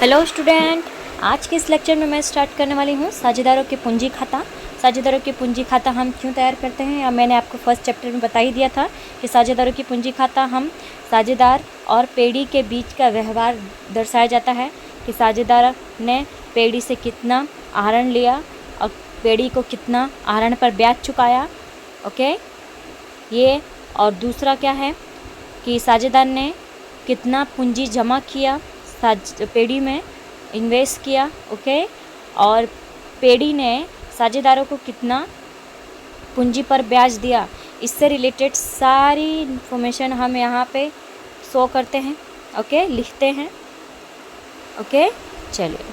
Hello student, आज के इस लेक्चर में मैं स्टार्ट करने वाली हूँ साझेदारों के पूंजी खाता। साझेदारों की पूंजी खाता हम क्यों तैयार करते हैं, या मैंने आपको फर्स्ट चैप्टर में बता ही दिया था कि साझेदारों की पूंजी खाता हम साझेदार और पेड़ी के बीच का व्यवहार दर्शाया जाता है कि साझेदार ने पेड़ी से कितना आहरण लिया और पेड़ी को कितना आहरण पर ब्याज चुकाया। ओके, ये और दूसरा क्या है कि साझेदार ने कितना पूंजी जमा किया, पेड़ी में इन्वेस्ट किया। ओके, और पेड़ी ने साझेदारों को कितना पूंजी पर ब्याज दिया। इससे रिलेटेड सारी इन्फॉर्मेशन हम यहाँ पे शो करते हैं। ओके, लिखते हैं। ओके, चलिए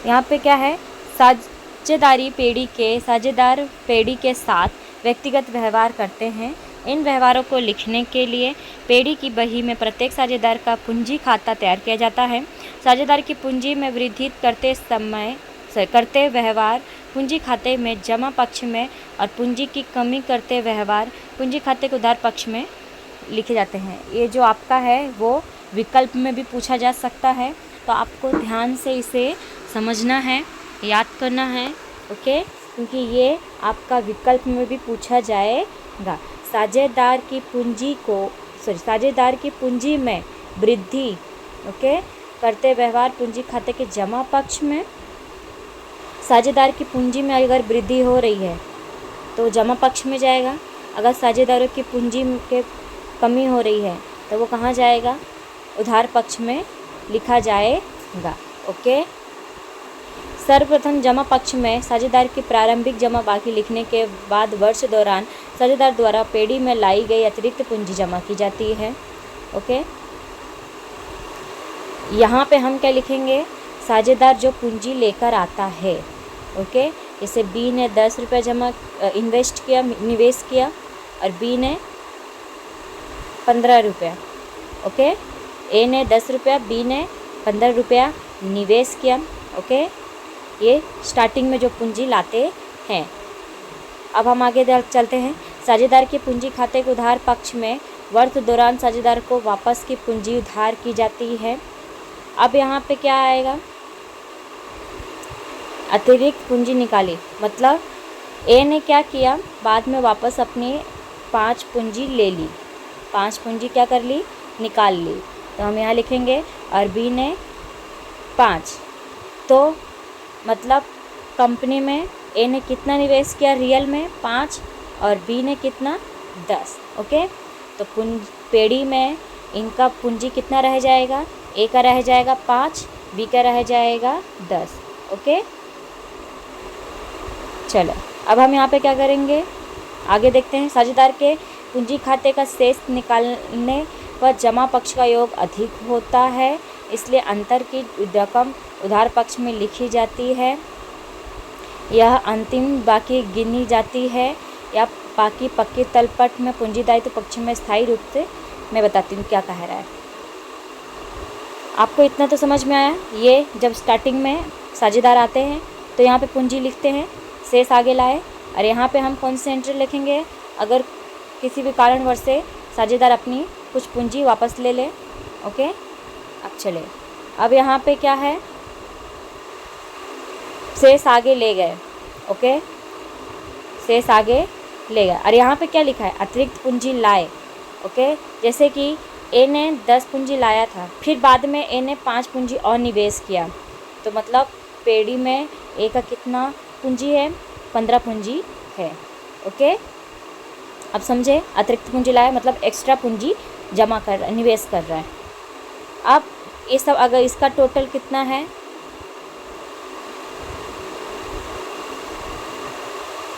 यहाँ पे क्या है, साझेदार पेड़ी के साथ व्यक्तिगत व्यवहार करते हैं। इन व्यवहारों को लिखने के लिए पेड़ी की बही में प्रत्येक साझेदार का पूंजी खाता तैयार किया जाता है। साझेदार की पूंजी में वृद्धि करते व्यवहार पूंजी खाते में जमा पक्ष में और पूंजी की कमी करते व्यवहार पूंजी खाते के उधार पक्ष में लिखे जाते हैं। ये जो आपका है वो विकल्प में भी पूछा जा सकता है, तो आपको ध्यान से इसे समझना है, याद करना है। ओके, क्योंकि ये आपका विकल्प में भी पूछा जाएगा। साझेदार की पूंजी में वृद्धि करते व्यवहार पूंजी खाते के जमा पक्ष में। साझेदार की पूंजी में अगर वृद्धि हो रही है तो जमा पक्ष में जाएगा। अगर साझेदारों की पूंजी के कमी हो रही है तो वो कहाँ जाएगा, उधार पक्ष में लिखा जाएगा। ओके, सर्वप्रथम जमा पक्ष में साझेदार की प्रारंभिक जमा बाकी लिखने के बाद वर्ष दौरान साझेदार द्वारा पेड़ी में लाई गई अतिरिक्त पूंजी जमा की जाती है। ओके, यहाँ पे हम क्या लिखेंगे, साझेदार जो पूंजी लेकर आता है। ओके, जैसे बी ने 10 रुपये निवेश किया और बी ने 15 रुपया। ओके, ए ने 10 रुपया, बी ने 15 रुपया निवेश किया। ओके, ये स्टार्टिंग में जो पूंजी लाते हैं। अब हम आगे चलते हैं। साझेदार की पूंजी खाते के उधार पक्ष में वर्ष दौरान साझेदार को वापस की पूंजी उधार की जाती है। अब यहाँ पे क्या आएगा, अतिरिक्त पूंजी निकाली, मतलब ए ने क्या किया, बाद में वापस अपनी 5 पूंजी ले ली, 5 पूंजी क्या कर ली, निकाल ली। तो हम यहाँ लिखेंगे और बी ने 5, तो मतलब कंपनी में ए ने कितना निवेश किया, रियल में 5, और बी ने कितना, 10। ओके, तो पेड़ी में इनका पूंजी कितना रह जाएगा, ए का रह जाएगा 5, बी का रह जाएगा 10। ओके, चलो अब हम यहाँ पे क्या करेंगे, आगे देखते हैं। साझेदार के पूंजी खाते का शेष निकालने पर जमा पक्ष का योग अधिक होता है, इसलिए अंतर की रकम उधार पक्ष में लिखी जाती है। यह अंतिम बाकी गिनी जाती है या बाकी पक्की तलपट में पूंजी दायित्व पक्ष में स्थायी रूप से। मैं बताती हूँ क्या कह रहा है। आपको इतना तो समझ में आया। ये जब स्टार्टिंग में साझेदार आते हैं तो यहाँ पे पूंजी लिखते हैं, शेष आगे लाए, और यहाँ पे हम कौन से एंट्री लिखेंगे, अगर किसी भी कारणवश से साझेदार अपनी कुछ पूंजी वापस ले ले। ओके, अब चले, अब यहाँ पे क्या है, शेष आगे ले गए। ओके, शेष आगे ले गए, और यहाँ पे क्या लिखा है, अतिरिक्त पूंजी लाए। ओके, जैसे कि ए ने 10 पूंजी लाया था, फिर बाद में ए ने 5 पूंजी और निवेश किया, तो मतलब पेड़ी में ए का कितना पूंजी है, 15 पूंजी है। ओके, अब समझे, अतिरिक्त पूंजी लाया मतलब एक्स्ट्रा पूंजी जमा कर रहा है, निवेश कर रहा है। अब ये सब अगर इसका टोटल कितना है,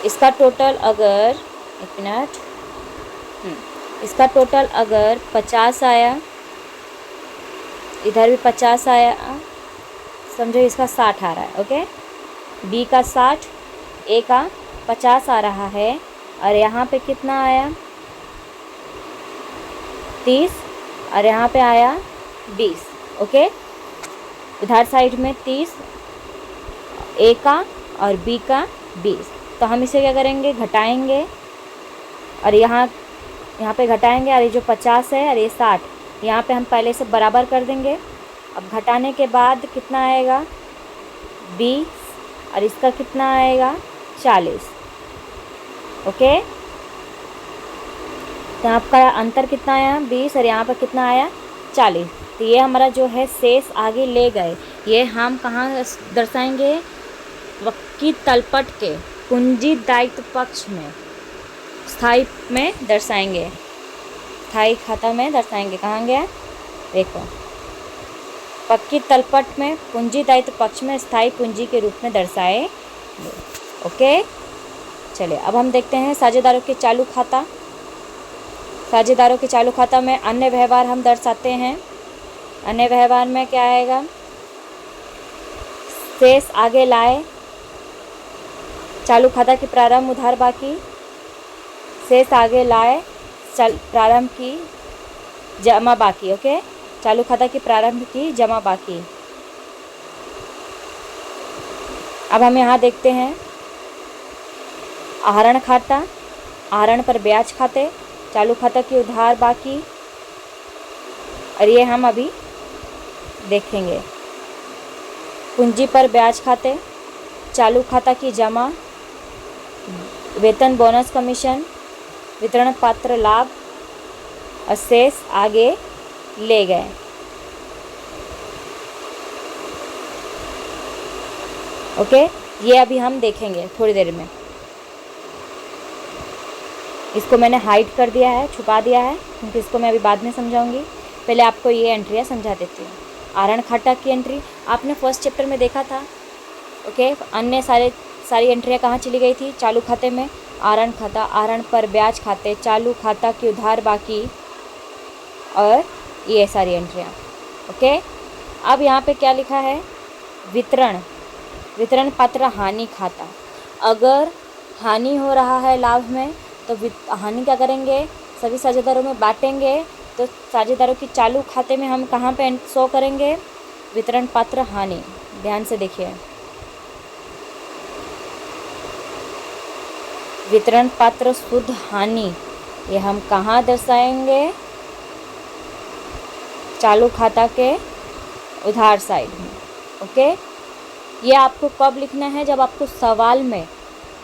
इसका टोटल अगर, एक मिनट, इसका टोटल अगर 50 आया, इधर भी 50 आया, समझो इसका 60 आ रहा है। ओके, बी का 60, ए का 50 आ रहा है, और यहाँ पे कितना आया, 30, और यहाँ पे आया 20। ओके, इधर साइड में 30, ए का और बी का 20। तो हम इसे क्या करेंगे, घटाएंगे, और यहाँ पे घटाएंगे, और ये जो 50 है और ये 60, यहाँ पे हम पहले से बराबर कर देंगे। अब घटाने के बाद कितना आएगा 20 और इसका कितना आएगा 40। ओके, तो आपका अंतर कितना आया 20 और यहाँ पर कितना आया 40। तो ये हमारा जो है शेष आगे ले गए, ये हम कहाँ दर्शाएंगे, वक्की तलपट के पूंजी दायित्व पक्ष में स्थायी में दर्शाएंगे, स्थायी खाता में दर्शाएंगे। कहाँ गया देखो, पक्की तलपट में पूंजी दायित्व पक्ष में स्थायी पूंजी के रूप में दर्शाए। ओके, चलिए अब हम देखते हैं साझेदारों के चालू खाता। साझेदारों के चालू खाता में अन्य व्यवहार हम दर्शाते हैं। अन्य व्यवहार में क्या आएगा, शेष आगे लाए, चालू खाता की प्रारंभ उधार बाकी, शेष आगे लाए, प्रारंभ की जमा बाकी। ओके, चालू खाता की प्रारंभ की जमा बाकी। अब हम यहाँ देखते हैं आहरण खाता, आहरण पर ब्याज खाते, चालू खाता की उधार बाकी, और ये हम अभी देखेंगे। पूंजी पर ब्याज खाते, चालू खाता की जमा, वेतन बोनस कमीशन, वितरण पात्र लाभ और शेष आगे ले गए। ओके, ये अभी हम देखेंगे थोड़ी देर में। इसको मैंने हाइड कर दिया है, छुपा दिया है, क्योंकि इसको मैं अभी बाद में समझाऊंगी। पहले आपको ये एंट्रियाँ समझा देती हूँ। आहरण खाता की एंट्री आपने फर्स्ट चैप्टर में देखा था। ओके, अन्य सारी एंट्रियाँ कहाँ चली गई थी, चालू खाते में। आहरण खाता, आहरण पर ब्याज खाते, चालू खाता की उधार बाकी और ये सारी एंट्रियाँ। ओके, अब यहाँ पे क्या लिखा है, वितरण पात्र हानि खाता। अगर हानि हो रहा है लाभ में तो हानि क्या करेंगे, सभी साझेदारों में बांटेंगे। तो साझेदारों की चालू खाते में हम कहाँ पे शो करेंगे, वितरण पात्र हानि। ध्यान से देखिए, वितरण पात्र शुद्ध हानि, ये हम कहाँ दर्शाएंगे, चालू खाता के उधार साइड में। ओके, ये आपको कब लिखना है, जब आपको सवाल में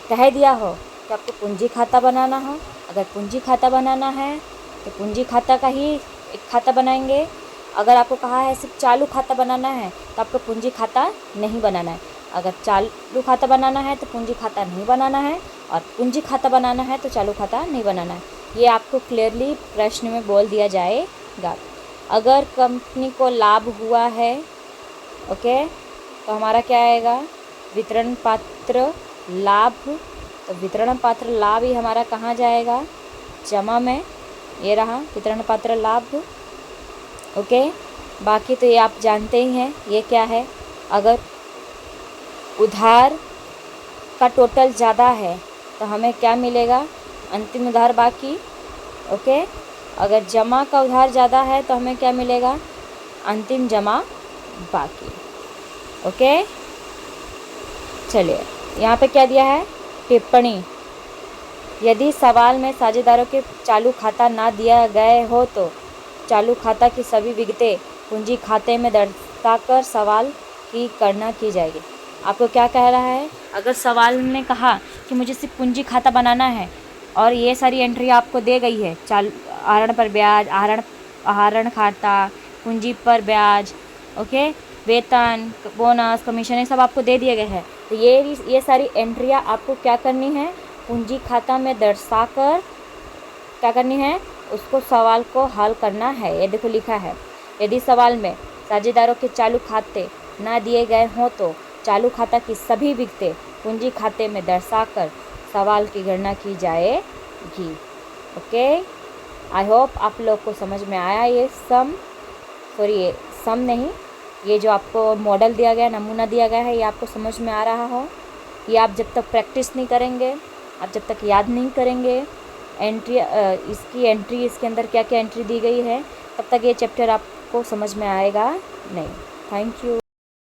कह दिया हो कि आपको पूंजी खाता बनाना हो। अगर पूंजी खाता बनाना है तो पूंजी खाता का ही एक खाता बनाएंगे। अगर आपको कहा है सिर्फ चालू खाता बनाना है तो आपको पूंजी खाता नहीं बनाना है। अगर चालू खाता बनाना है तो पूंजी खाता नहीं बनाना है, और पूंजी खाता बनाना है तो चालू खाता नहीं बनाना है। ये आपको क्लियरली प्रश्न में बोल दिया जाएगा। अगर कंपनी को लाभ हुआ है, ओके, तो हमारा क्या आएगा, वितरण पात्र लाभ। तो वितरण पात्र लाभ ही हमारा कहाँ जाएगा, जमा में। ये रहा वितरण पात्र लाभ। ओके, बाकी तो ये आप जानते ही हैं, ये क्या है। अगर उधार का टोटल ज़्यादा है तो हमें क्या मिलेगा, अंतिम उधार बाकी। ओके, अगर जमा का उधार ज़्यादा है तो हमें क्या मिलेगा, अंतिम जमा बाकी। ओके, चलिए यहाँ पे क्या दिया है, टिप्पणी। यदि सवाल में साझेदारों के चालू खाता ना दिया गए हो तो चालू खाता की सभी विगतें पूंजी खाते में दर्शाकर सवाल की गणना की जाएगी। आपको क्या कह रहा है, अगर सवाल ने कहा कि मुझे सिर्फ पूंजी खाता बनाना है और ये सारी एंट्री आपको दे गई है, आहरण पर ब्याज, आहरण खाता, पूंजी पर ब्याज, ओके, वेतन, बोनस, कमीशन, ये सब आपको दे दिए गए हैं। तो ये सारी एंट्रियाँ आपको क्या करनी है, पूंजी खाता में दर्शाकर क्या करनी है, उसको सवाल को हल करना है। ये देखो लिखा है, यदि सवाल में साझेदारों के चालू खाते ना दिए गए हों तो चालू खाता की सभी विगतें पूंजी खाते में दर्शाकर सवाल की गणना की जाएगी। ओके, आई होप आप लोग को समझ में आया। ये सम नहीं, ये जो आपको मॉडल दिया गया, नमूना दिया गया है, ये आपको समझ में आ रहा हो। ये आप जब तक प्रैक्टिस नहीं करेंगे, आप जब तक याद नहीं करेंगे इसके अंदर क्या क्या एंट्री दी गई है, तब तक ये चैप्टर आपको समझ में आएगा नहीं। Thank you.